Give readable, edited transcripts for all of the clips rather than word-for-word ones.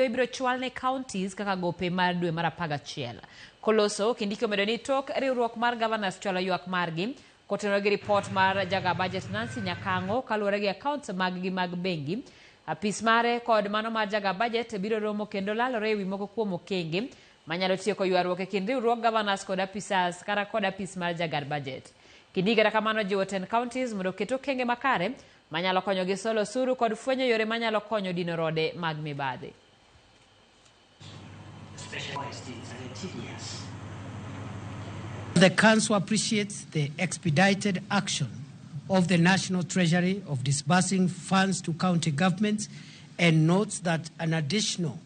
mario ibiro chwalne kaontis kaka gope mar dwe mar 11. Koloso kindiki omedo ni tok riwruok mar governors chwalo ywak margi kotenore gi report mar jaga budget Nancy Nyakango kaluwore gi accounts mag bengi. Apis mare kod mano mar jaga budget biro romo kendo lalore ewi moko kuom okenge manyalo tieko ywaruok e kind riwruok governors kod apisas kata kod apis mar jagar budget. Kindiki kata kamano jiwo 10 counties mondo oket okenge makare manyalo konyo gi solo osuru kod fwenyo yore manyalo konyo dino rode mag mibadhi. The Council appreciates the expedited action of the National Treasury of disbursing funds to county governments and notes that an additional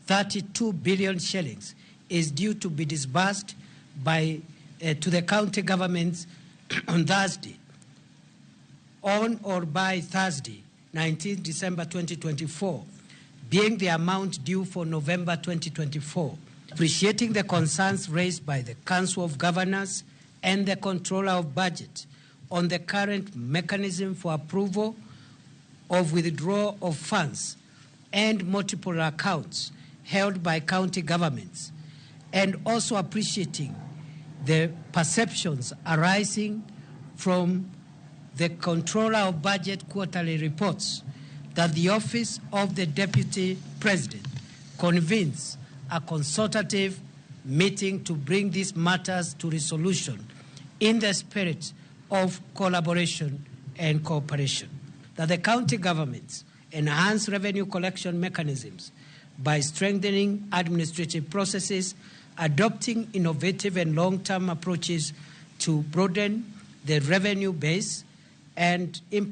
32 billion shillings is due to be disbursed to the county governments on Thursday, on or by Thursday, 19 December 2024, being the amount due for November 2024. Appreciating the concerns raised by the Council of Governors and the Controller of Budget on the current mechanism for approval of withdrawal of funds and multiple accounts held by county governments, and also appreciating the perceptions arising from the Controller of Budget quarterly reports that the Office of the Deputy President convenes a consultative meeting to bring these matters to resolution in the spirit of collaboration and cooperation. That the county governments enhance revenue collection mechanisms by strengthening administrative processes, adopting innovative and long-term approaches to broaden the revenue base, and implementing